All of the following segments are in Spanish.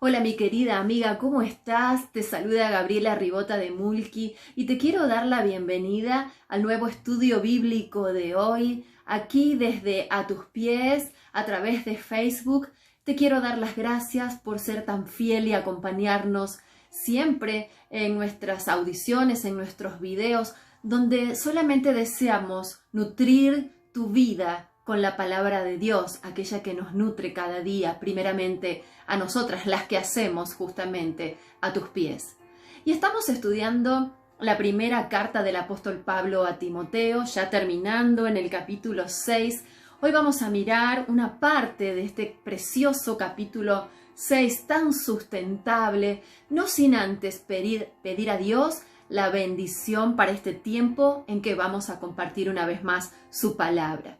Hola mi querida amiga, ¿cómo estás? Te saluda Gabriela Ribota de Mulki y te quiero dar la bienvenida al nuevo estudio bíblico de hoy, aquí desde A Tus Pies, a través de Facebook. Te quiero dar las gracias por ser tan fiel y acompañarnos siempre en nuestras audiciones, en nuestros videos, donde solamente deseamos nutrir tu vida con la palabra de Dios, aquella que nos nutre cada día, primeramente a nosotras, las que hacemos justamente a tus pies. Y estamos estudiando la primera carta del apóstol Pablo a Timoteo, ya terminando en el capítulo 6. Hoy vamos a mirar una parte de este precioso capítulo 6 tan sustentable, no sin antes pedir a Dios la bendición para este tiempo en que vamos a compartir una vez más su palabra.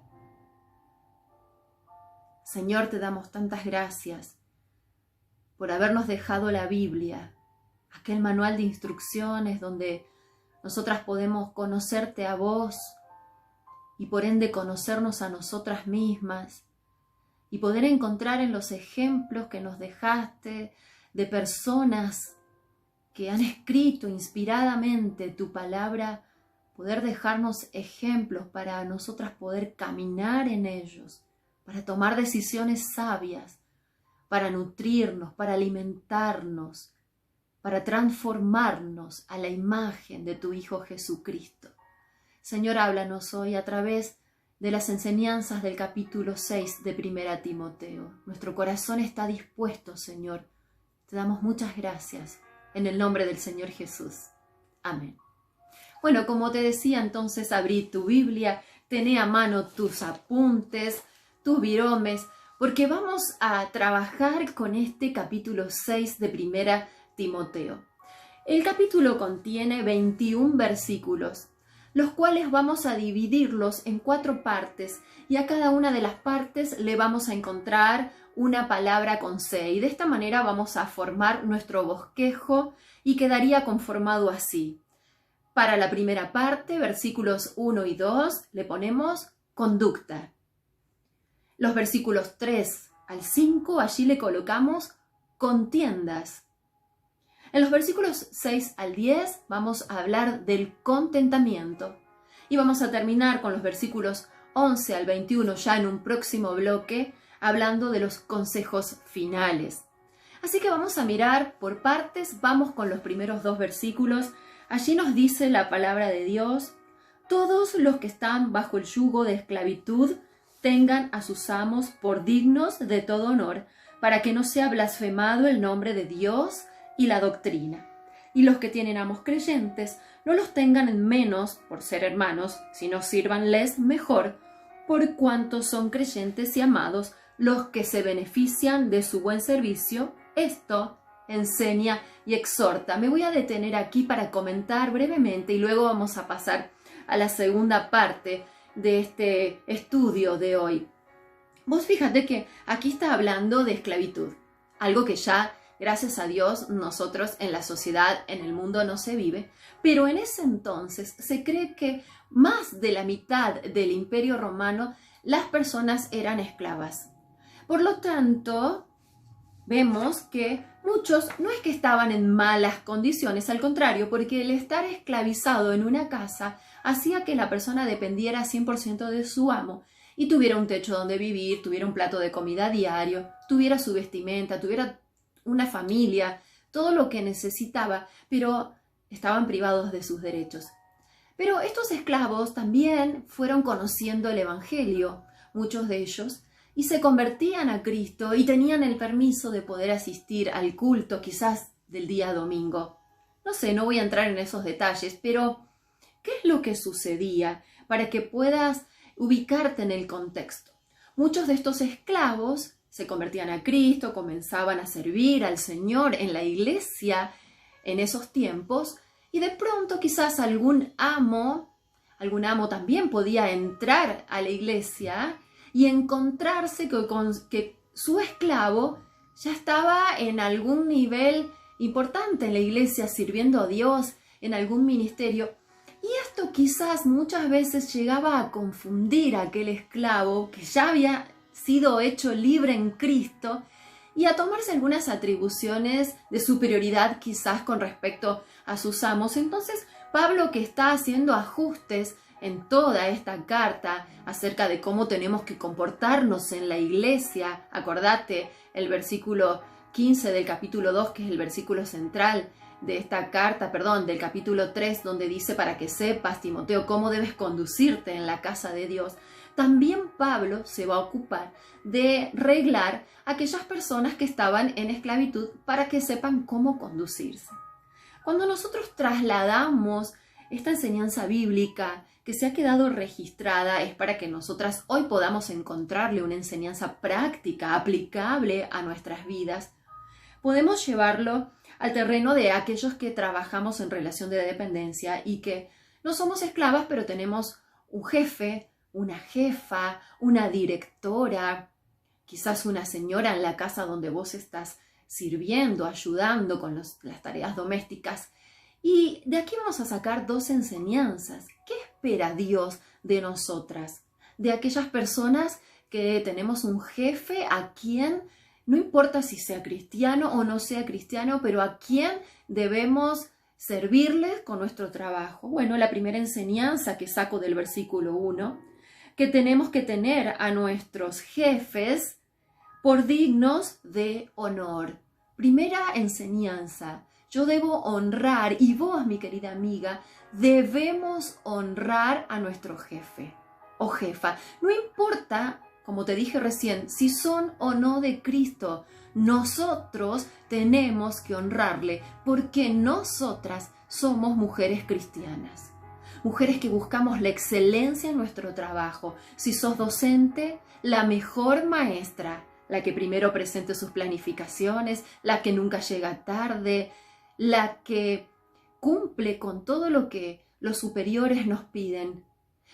Señor, te damos tantas gracias por habernos dejado la Biblia, aquel manual de instrucciones donde nosotras podemos conocerte a vos y por ende conocernos a nosotras mismas y poder encontrar en los ejemplos que nos dejaste de personas que han escrito inspiradamente tu palabra, poder dejarnos ejemplos para nosotras poder caminar en ellos, para tomar decisiones sabias, para nutrirnos, para alimentarnos, para transformarnos a la imagen de tu Hijo Jesucristo. Señor, háblanos hoy a través de las enseñanzas del capítulo 6 de 1 Timoteo. Nuestro corazón está dispuesto, Señor. Te damos muchas gracias en el nombre del Señor Jesús. Amén. Bueno, como te decía, entonces abrí tu Biblia, tené a mano tus apuntes, tus viromes, porque vamos a trabajar con este capítulo 6 de 1 Timoteo. El capítulo contiene 21 versículos, los cuales vamos a dividirlos en 4 partes, y a cada una de las partes le vamos a encontrar una palabra con C, y de esta manera vamos a formar nuestro bosquejo y quedaría conformado así. Para la primera parte, versículos 1 y 2, le ponemos conducta. Los versículos 3 al 5, allí le colocamos contiendas. En los versículos 6 al 10 vamos a hablar del contentamiento. Y vamos a terminar con los versículos 11 al 21 ya en un próximo bloque, hablando de los consejos finales. Así que vamos a mirar por partes, vamos con los primeros 2 versículos. Allí nos dice la palabra de Dios: todos los que están bajo el yugo de esclavitud tengan a sus amos por dignos de todo honor, para que no sea blasfemado el nombre de Dios y la doctrina. Y los que tienen amos creyentes, no los tengan en menos por ser hermanos, sino sírvanles mejor, por cuanto son creyentes y amados los que se benefician de su buen servicio. Esto enseña y exhorta. Me voy a detener aquí para comentar brevemente y luego vamos a pasar a la segunda parte de este estudio de hoy. Vos fíjate que aquí está hablando de esclavitud, algo que ya, gracias a Dios, nosotros en la sociedad, en el mundo no se vive, pero en ese entonces se cree que más de la mitad del Imperio Romano las personas eran esclavas. Por lo tanto, vemos que muchos no es que estaban en malas condiciones, al contrario, porque el estar esclavizado en una casa hacía que la persona dependiera 100% de su amo y tuviera un techo donde vivir, tuviera un plato de comida diario, tuviera su vestimenta, tuviera una familia, todo lo que necesitaba, pero estaban privados de sus derechos. Pero estos esclavos también fueron conociendo el Evangelio, muchos de ellos, y se convertían a Cristo y tenían el permiso de poder asistir al culto quizás del día domingo. No sé, no voy a entrar en esos detalles, pero ¿qué es lo que sucedía para que puedas ubicarte en el contexto? Muchos de estos esclavos se convertían a Cristo, comenzaban a servir al Señor en la iglesia en esos tiempos y de pronto quizás algún amo también podía entrar a la iglesia y encontrarse que su esclavo ya estaba en algún nivel importante en la iglesia, sirviendo a Dios en algún ministerio. Y esto quizás muchas veces llegaba a confundir a aquel esclavo que ya había sido hecho libre en Cristo y a tomarse algunas atribuciones de superioridad quizás con respecto a sus amos. Entonces, Pablo, que está haciendo ajustes en toda esta carta acerca de cómo tenemos que comportarnos en la iglesia, acordate el versículo 15 del capítulo 2, que es el versículo central de esta carta, del capítulo 3, donde dice para que sepas, Timoteo, cómo debes conducirte en la casa de Dios. También Pablo se va a ocupar de reglar a aquellas personas que estaban en esclavitud para que sepan cómo conducirse. Cuando nosotros trasladamos esta enseñanza bíblica que se ha quedado registrada, es para que nosotras hoy podamos encontrarle una enseñanza práctica, aplicable a nuestras vidas. Podemos llevarlo al terreno de aquellos que trabajamos en relación de dependencia y que no somos esclavas, pero tenemos un jefe, una jefa, una directora, quizás una señora en la casa donde vos estás sirviendo, ayudando con las tareas domésticas. Y de aquí vamos a sacar dos enseñanzas. ¿Qué espera Dios de nosotras? De aquellas personas que tenemos un jefe a quien, no importa si sea cristiano o no sea cristiano, pero a quien debemos servirles con nuestro trabajo. Bueno, la primera enseñanza que saco del versículo 1, que tenemos que tener a nuestros jefes por dignos de honor. Primera enseñanza, yo debo honrar, y vos, mi querida amiga, debemos honrar a nuestro jefe o jefa. No importa, como te dije recién, si son o no de Cristo, nosotros tenemos que honrarle porque nosotras somos mujeres cristianas. Mujeres que buscamos la excelencia en nuestro trabajo. Si sos docente, la mejor maestra, la que primero presente sus planificaciones, la que nunca llega tarde, la que cumple con todo lo que los superiores nos piden.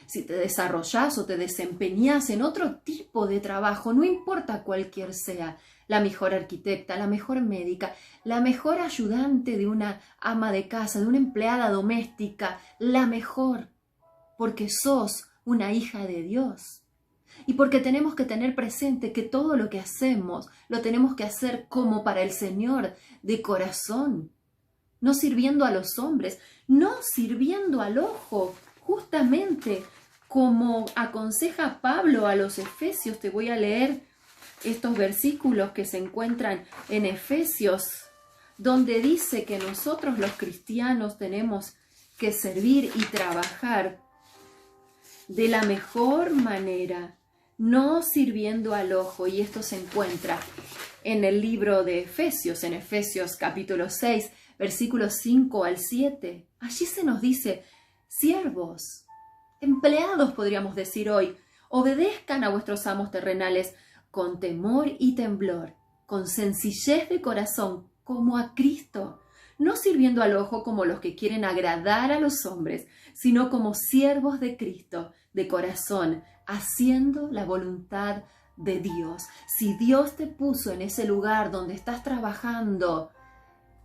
Si te desarrollás o te desempeñás en otro tipo de trabajo, no importa cualquier sea, la mejor arquitecta, la mejor médica, la mejor ayudante de una ama de casa, de una empleada doméstica, la mejor, porque sos una hija de Dios. Y porque tenemos que tener presente que todo lo que hacemos lo tenemos que hacer como para el Señor, de corazón, no sirviendo a los hombres, no sirviendo al ojo, justamente como aconseja Pablo a los Efesios. Te voy a leer estos versículos que se encuentran en Efesios, donde dice que nosotros los cristianos tenemos que servir y trabajar de la mejor manera, no sirviendo al ojo. Y esto se encuentra en el libro de Efesios, en Efesios capítulo 6, versículos 5 al 7. Allí se nos dice: siervos, empleados podríamos decir hoy, obedezcan a vuestros amos terrenales con temor y temblor, con sencillez de corazón, como a Cristo, no sirviendo al ojo como los que quieren agradar a los hombres, sino como siervos de Cristo, de corazón, haciendo la voluntad de Dios. Si Dios te puso en ese lugar donde estás trabajando,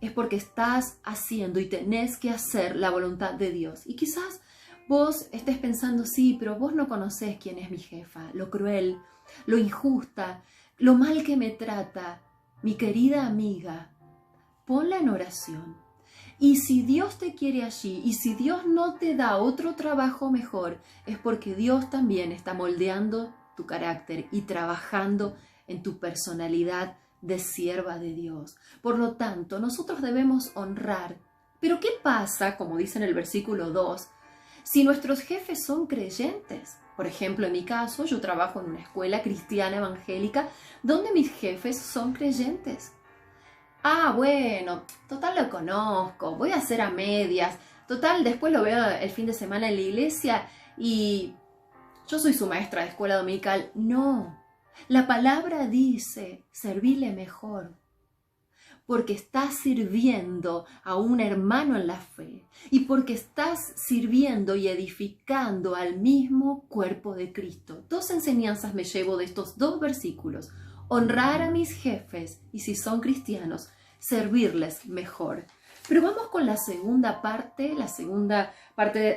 es porque estás haciendo y tenés que hacer la voluntad de Dios. Y quizás vos estés pensando: sí, pero vos no conocés quién es mi jefa, lo cruel, lo injusta, lo mal que me trata. Mi querida amiga, ponla en oración. Y si Dios te quiere allí, y si Dios no te da otro trabajo mejor, es porque Dios también está moldeando tu carácter y trabajando en tu personalidad de sierva de Dios. Por lo tanto, nosotros debemos honrar. Pero ¿qué pasa, como dice en el versículo 2, si nuestros jefes son creyentes? Por ejemplo, en mi caso, yo trabajo en una escuela cristiana evangélica donde mis jefes son creyentes. Ah, bueno, total lo conozco, voy a hacer a medias, total después lo veo el fin de semana en la iglesia y yo soy su maestra de escuela dominical. No, la palabra dice: servirle mejor, porque estás sirviendo a un hermano en la fe y porque estás sirviendo y edificando al mismo cuerpo de Cristo. Dos enseñanzas me llevo de estos dos versículos: honrar a mis jefes y, si son cristianos, servirles mejor. Pero vamos con la segunda parte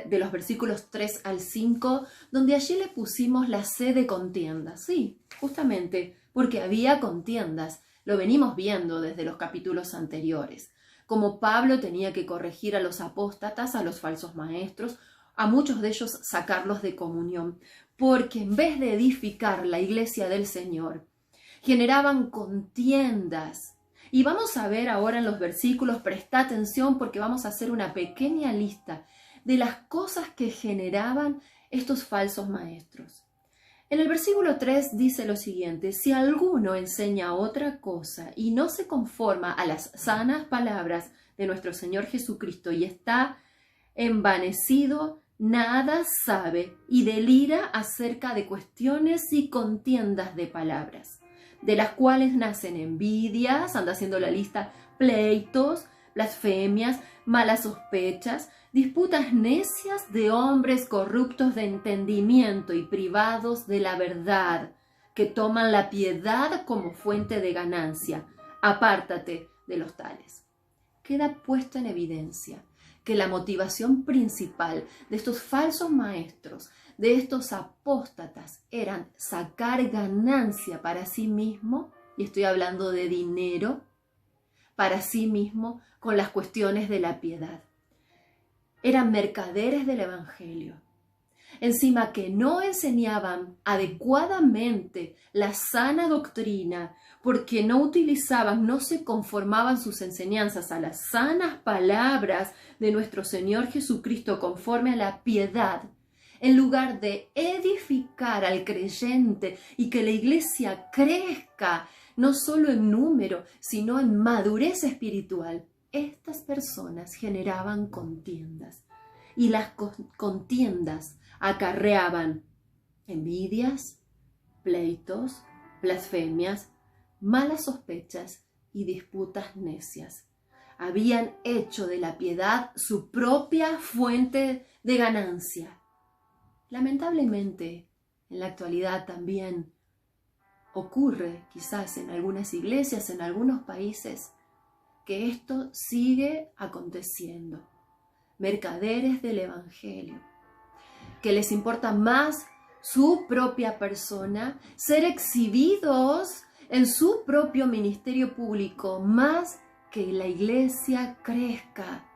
de los versículos 3 al 5, donde allí le pusimos la C de contiendas. Sí, justamente porque había contiendas. Lo venimos viendo desde los capítulos anteriores. Como Pablo tenía que corregir a los apóstatas, a los falsos maestros, a muchos de ellos sacarlos de comunión, porque en vez de edificar la iglesia del Señor, generaban contiendas. Y vamos a ver ahora en los versículos, presta atención porque vamos a hacer una pequeña lista de las cosas que generaban estos falsos maestros. En el versículo 3 dice lo siguiente: si alguno enseña otra cosa y no se conforma a las sanas palabras de nuestro Señor Jesucristo y está envanecido, nada sabe y delira acerca de cuestiones y contiendas de palabras, de las cuales nacen envidias, anda haciendo la lista, pleitos, blasfemias, malas sospechas, disputas necias de hombres corruptos de entendimiento y privados de la verdad, que toman la piedad como fuente de ganancia. Apártate de los tales. Queda puesto en evidencia que la motivación principal de estos falsos maestros, de estos apóstatas, eran sacar ganancia para sí mismo, y estoy hablando de dinero, para sí mismo con las cuestiones de la piedad. Eran mercaderes del Evangelio. Encima que no enseñaban adecuadamente la sana doctrina, porque no utilizaban, no se conformaban sus enseñanzas a las sanas palabras de nuestro Señor Jesucristo conforme a la piedad, en lugar de edificar al creyente y que la iglesia crezca, no solo en número, sino en madurez espiritual, estas personas generaban contiendas. Y las contiendas acarreaban envidias, pleitos, blasfemias, malas sospechas y disputas necias. Habían hecho de la piedad su propia fuente de ganancia. Lamentablemente, en la actualidad también ocurre, quizás en algunas iglesias, en algunos países, que esto sigue aconteciendo. Mercaderes del Evangelio, que les importa más su propia persona, ser exhibidos en su propio ministerio público, más que la iglesia crezca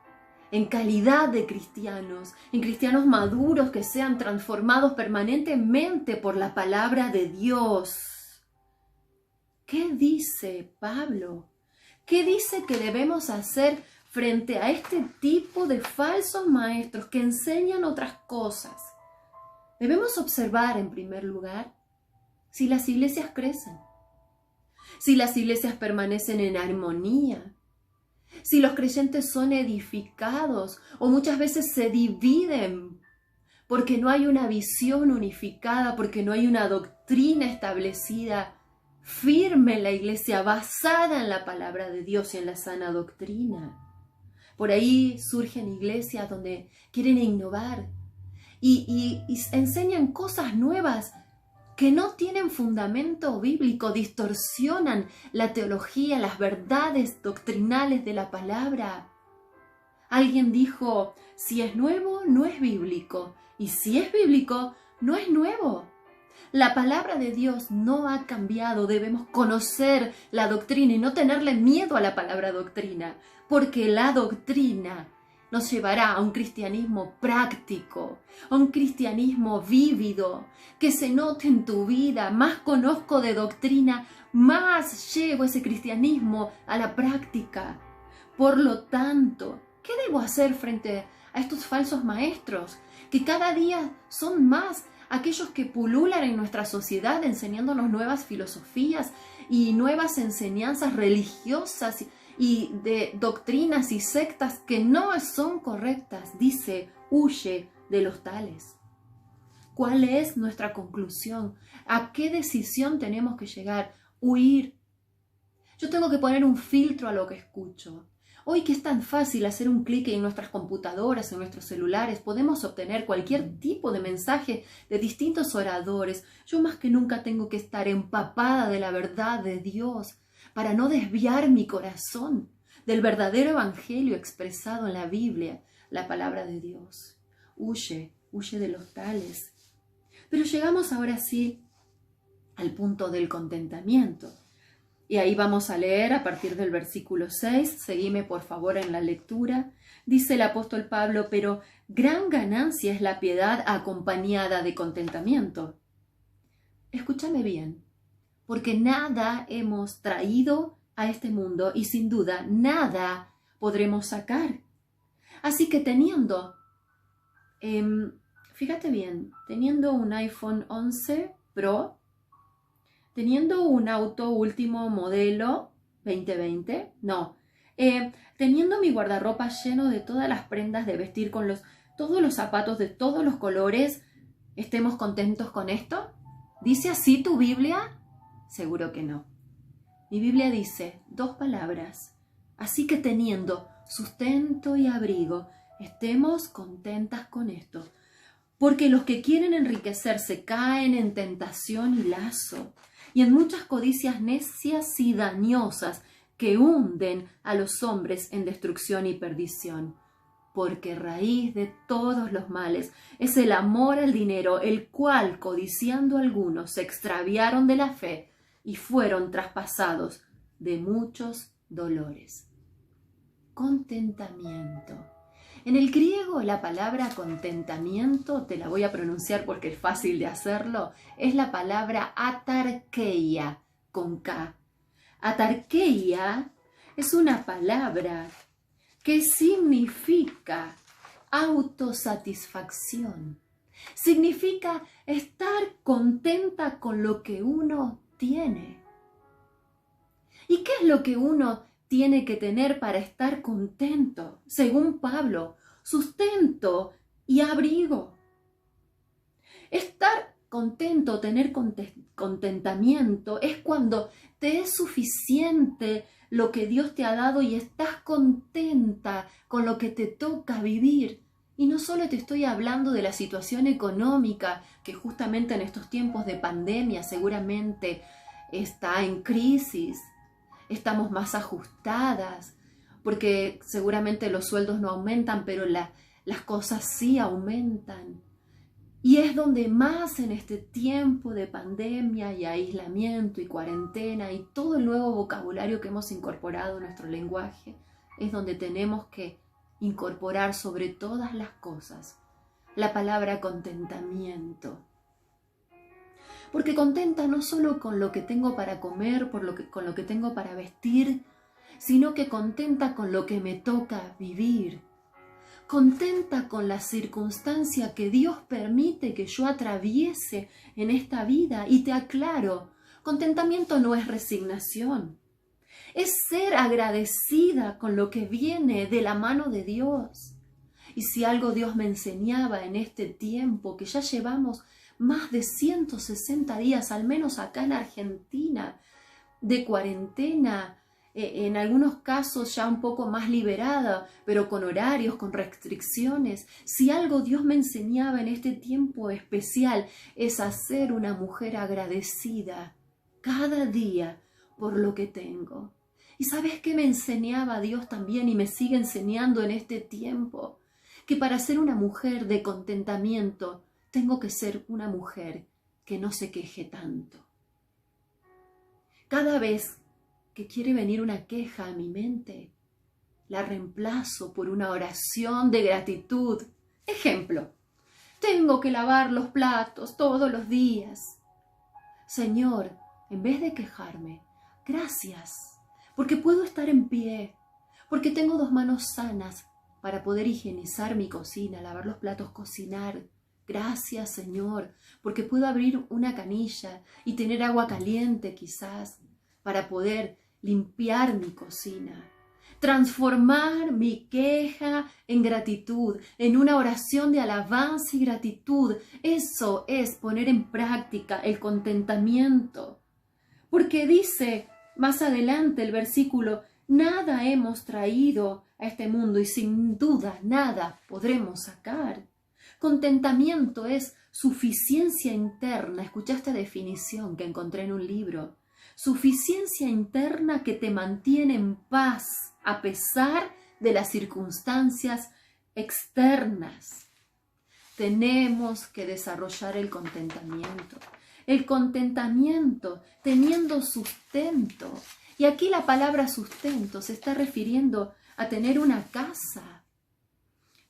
en calidad de cristianos, en cristianos maduros que sean transformados permanentemente por la palabra de Dios. ¿Qué dice Pablo? ¿Qué dice que debemos hacer frente a este tipo de falsos maestros que enseñan otras cosas? Debemos observar, en primer lugar, si las iglesias crecen, si las iglesias permanecen en armonía, si los creyentes son edificados o muchas veces se dividen porque no hay una visión unificada, porque no hay una doctrina establecida firme en la iglesia, basada en la palabra de Dios y en la sana doctrina. Por ahí surgen iglesias donde quieren innovar y enseñan cosas nuevas que no tienen fundamento bíblico, distorsionan la teología, las verdades doctrinales de la palabra. Alguien dijo, si es nuevo, no es bíblico, y si es bíblico, no es nuevo. La palabra de Dios no ha cambiado, debemos conocer la doctrina y no tenerle miedo a la palabra doctrina, porque la doctrina nos llevará a un cristianismo práctico, a un cristianismo vívido, que se note en tu vida. Más conozco de doctrina, más llevo ese cristianismo a la práctica. Por lo tanto, ¿qué debo hacer frente a estos falsos maestros? Que cada día son más aquellos que pululan en nuestra sociedad enseñándonos nuevas filosofías y nuevas enseñanzas religiosas y de doctrinas y sectas que no son correctas. Dice, huye de los tales. ¿Cuál es nuestra conclusión? ¿A qué decisión tenemos que llegar? Huir. Yo tengo que poner un filtro a lo que escucho. Hoy que es tan fácil hacer un clic en nuestras computadoras, en nuestros celulares, podemos obtener cualquier tipo de mensaje de distintos oradores. Yo más que nunca tengo que estar empapada de la verdad de Dios para no desviar mi corazón del verdadero evangelio expresado en la Biblia, la palabra de Dios. Huye de los tales. Pero llegamos ahora sí al punto del contentamiento. Y ahí vamos a leer a partir del versículo 6. Seguime por favor en la lectura. Dice el apóstol Pablo, pero gran ganancia es la piedad acompañada de contentamiento. Escúchame bien, porque nada hemos traído a este mundo y sin duda nada podremos sacar. Así que teniendo, fíjate bien, teniendo un iPhone 11 Pro, teniendo un auto último modelo 2020, teniendo mi guardarropa lleno de todas las prendas de vestir con todos los zapatos de todos los colores, ¿estemos contentos con esto? ¿Dice así tu Biblia? Seguro que no. Mi Biblia dice 2 palabras. Así que teniendo sustento y abrigo, estemos contentas con esto. Porque los que quieren enriquecerse caen en tentación y lazo, y en muchas codicias necias y dañosas que hunden a los hombres en destrucción y perdición. Porque raíz de todos los males es el amor al dinero, el cual, codiciando algunos, se extraviaron de la fe y fueron traspasados de muchos dolores. Contentamiento. En el griego la palabra contentamiento, te la voy a pronunciar porque es fácil de hacerlo, es la palabra atarkeia, con K. Atarkeia es una palabra que significa autosatisfacción. Significa estar contenta con lo que uno tiene. ¿Y qué es lo que uno tiene que tener para estar contento? Según Pablo, sustento y abrigo. Estar contento, tener contentamiento, es cuando te es suficiente lo que Dios te ha dado y estás contenta con lo que te toca vivir. Y no solo te estoy hablando de la situación económica, que justamente en estos tiempos de pandemia seguramente está en crisis. Estamos más ajustadas, porque seguramente los sueldos no aumentan, pero las cosas sí aumentan. Y es donde más en este tiempo de pandemia y aislamiento y cuarentena y todo el nuevo vocabulario que hemos incorporado en nuestro lenguaje, es donde tenemos que incorporar sobre todas las cosas la palabra contentamiento. Porque contenta no solo con lo que tengo para comer, con lo que tengo para vestir, sino que contenta con lo que me toca vivir. Contenta con la circunstancia que Dios permite que yo atraviese en esta vida. Y te aclaro, contentamiento no es resignación. Es ser agradecida con lo que viene de la mano de Dios. Y si algo Dios me enseñaba en este tiempo, que ya llevamos más de 160 días, al menos acá en Argentina, de cuarentena, en algunos casos ya un poco más liberada, pero con horarios, con restricciones. Si algo Dios me enseñaba en este tiempo especial es a ser una mujer agradecida cada día por lo que tengo. ¿Y sabes qué me enseñaba Dios también y me sigue enseñando en este tiempo? Que para ser una mujer de contentamiento tengo que ser una mujer que no se queje tanto. Cada vez que quiere venir una queja a mi mente, la reemplazo por una oración de gratitud. Ejemplo, tengo que lavar los platos todos los días. Señor, en vez de quejarme, gracias, porque puedo estar en pie, porque tengo 2 manos sanas para poder higienizar mi cocina, lavar los platos, cocinar. Gracias, Señor, porque puedo abrir una canilla y tener agua caliente quizás para poder limpiar mi cocina. Transformar mi queja en gratitud, en una oración de alabanza y gratitud. Eso es poner en práctica el contentamiento. Porque dice más adelante el versículo, nada hemos traído a este mundo y sin duda nada podremos sacar. Contentamiento es suficiencia interna. Escucha esta definición que encontré en un libro. Suficiencia interna que te mantiene en paz a pesar de las circunstancias externas. Tenemos que desarrollar el contentamiento. el contentamiento, teniendo sustento. Y aquí la palabra sustento se está refiriendo a tener una casa,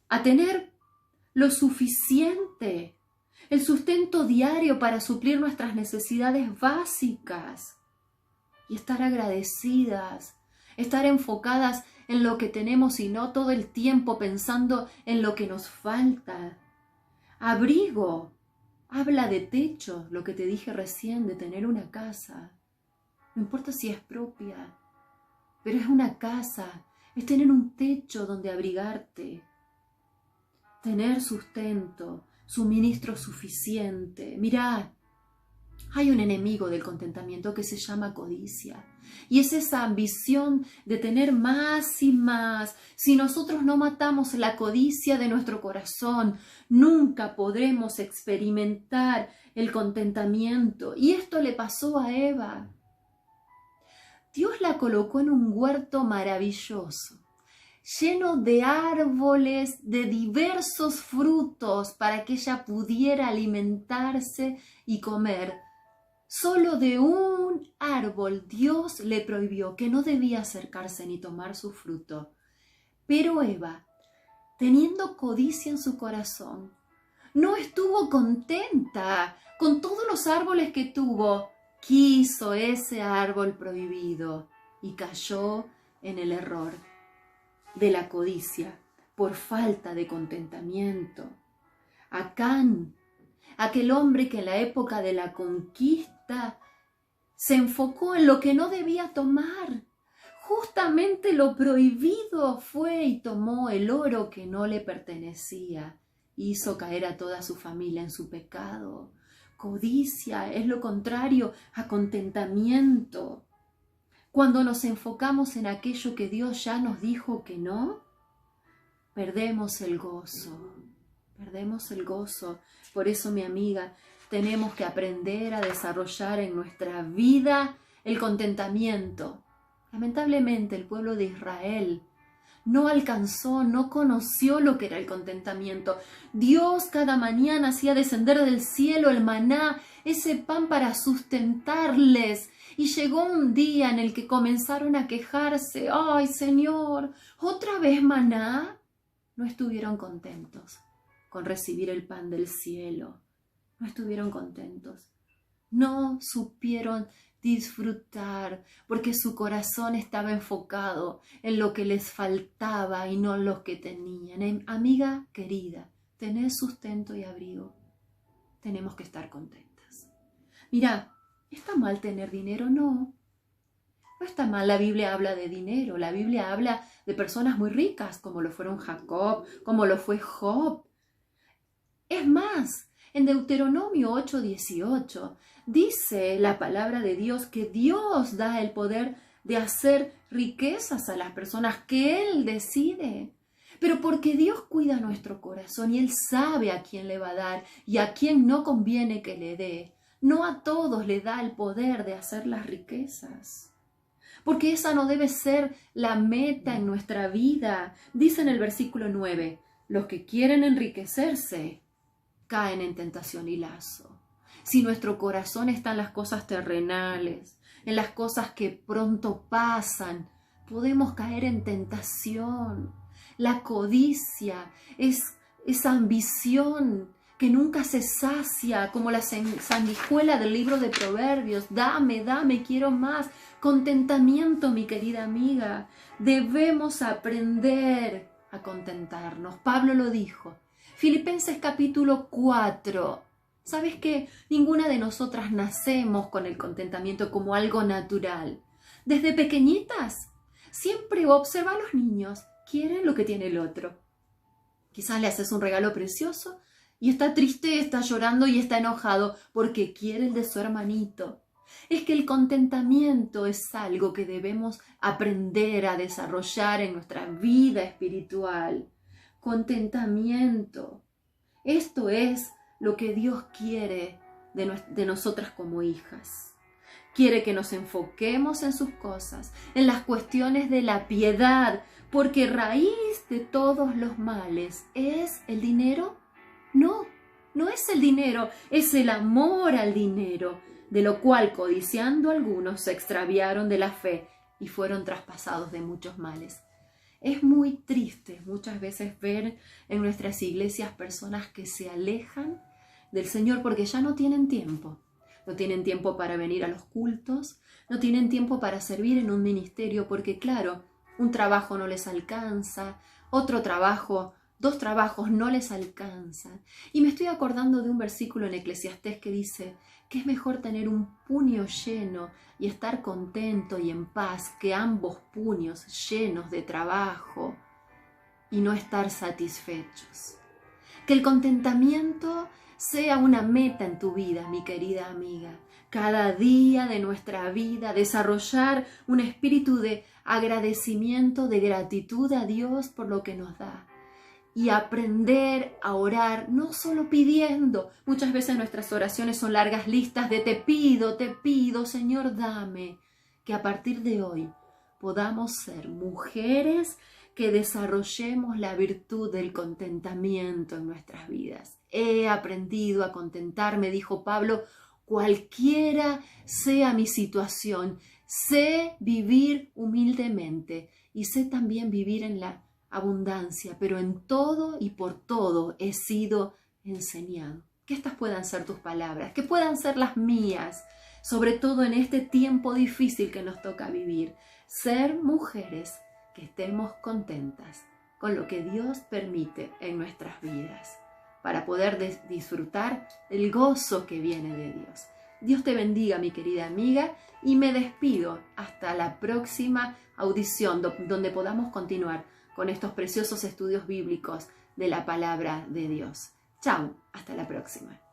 a tener lo suficiente, el sustento diario para suplir nuestras necesidades básicas y estar agradecidas, estar enfocadas en lo que tenemos y no todo el tiempo pensando en lo que nos falta. Abrigo, habla de techo, lo que te dije recién, de tener una casa. No importa si es propia, pero es una casa, es tener un techo donde abrigarte, tener sustento, suministro suficiente. Mirá, hay un enemigo del contentamiento que se llama codicia. Y es esa ambición de tener más y más. Si nosotros no matamos la codicia de nuestro corazón, nunca podremos experimentar el contentamiento. Y esto le pasó a Eva. Dios la colocó en un huerto maravilloso, lleno de árboles, de diversos frutos, para que ella pudiera alimentarse y comer. Solo de un árbol Dios le prohibió, que no debía acercarse ni tomar su fruto. Pero Eva, teniendo codicia en su corazón, no estuvo contenta con todos los árboles que tuvo. Quiso ese árbol prohibido y cayó en el error de la codicia por falta de contentamiento. Acán, aquel hombre que en la época de la conquista se enfocó en lo que no debía tomar. Justamente lo prohibido fue y tomó el oro que no le pertenecía. Hizo caer a toda su familia en su pecado. Codicia es lo contrario a contentamiento. Cuando nos enfocamos en aquello que Dios ya nos dijo que no, perdemos el gozo. Perdemos el gozo. Por eso, mi amiga, tenemos que aprender a desarrollar en nuestra vida el contentamiento. Lamentablemente, el pueblo de Israel no alcanzó, no conoció lo que era el contentamiento. Dios cada mañana hacía descender del cielo el maná, ese pan para sustentarles. Y llegó un día en el que comenzaron a quejarse. ¡Ay, Señor! ¿Otra vez maná? No estuvieron contentos con recibir el pan del cielo. No estuvieron contentos. No supieron disfrutar porque su corazón estaba enfocado en lo que les faltaba y no en lo que tenían. Amiga querida, tener sustento y abrigo. Tenemos que estar contentas. Mira, ¿está mal tener dinero? No. No está mal, la Biblia habla de dinero. La Biblia habla de personas muy ricas, como lo fueron Jacob, como lo fue Job. Es más, en Deuteronomio 8:18 dice la palabra de Dios que Dios da el poder de hacer riquezas a las personas, que Él decide. Pero porque Dios cuida nuestro corazón y Él sabe a quién le va a dar y a quién no conviene que le dé. No a todos le da el poder de hacer las riquezas. Porque esa no debe ser la meta en nuestra vida. Dice en el versículo 9, los que quieren enriquecerse caen en tentación y lazo. Si nuestro corazón está en las cosas terrenales, en las cosas que pronto pasan, podemos caer en tentación. La codicia es esa ambición que nunca se sacia, como la sanguijuela del libro de Proverbios. Dame, dame, quiero más. Contentamiento, mi querida amiga. Debemos aprender a contentarnos. Pablo lo dijo. Filipenses capítulo 4. ¿Sabes qué? Ninguna de nosotras nacemos con el contentamiento como algo natural. Desde pequeñitas, siempre observa a los niños. Quieren lo que tiene el otro. Quizás le haces un regalo precioso y está triste, está llorando y está enojado porque quiere el de su hermanito. Es que el contentamiento es algo que debemos aprender a desarrollar en nuestra vida espiritual. Contentamiento. Esto es lo que Dios quiere de nosotras como hijas. Quiere que nos enfoquemos en sus cosas, en las cuestiones de la piedad, porque raíz de todos los males ¿es el dinero? No, No es el dinero, es el amor al dinero, de lo cual, codiciando algunos, se extraviaron de la fe y fueron traspasados de muchos males. Es muy triste muchas veces ver en nuestras iglesias personas que se alejan del Señor porque ya no tienen tiempo. No tienen tiempo para venir a los cultos, no tienen tiempo para servir en un ministerio porque, claro, un trabajo no les alcanza, otro trabajo, 2 trabajos no les alcanzan. Y me estoy acordando de un versículo en Eclesiastés que dice que es mejor tener un puño lleno y estar contento y en paz que ambos puños llenos de trabajo y no estar satisfechos. Que el contentamiento sea una meta en tu vida, mi querida amiga. Cada día de nuestra vida desarrollar un espíritu de agradecimiento, de gratitud a Dios por lo que nos da. Y aprender a orar, no solo pidiendo. Muchas veces nuestras oraciones son largas listas de te pido, Señor, dame. Que a partir de hoy podamos ser mujeres que desarrollemos la virtud del contentamiento en nuestras vidas. He aprendido a contentarme, dijo Pablo, cualquiera sea mi situación. Sé vivir humildemente y sé también vivir en la abundancia, pero en todo y por todo he sido enseñado. Que estas puedan ser tus palabras, que puedan ser las mías, sobre todo en este tiempo difícil que nos toca vivir. Ser mujeres que estemos contentas con lo que Dios permite en nuestras vidas, para poder disfrutar el gozo que viene de Dios. Dios te bendiga, mi querida amiga, y me despido hasta la próxima audición, donde podamos continuar con estos preciosos estudios bíblicos de la palabra de Dios. Chao, hasta la próxima.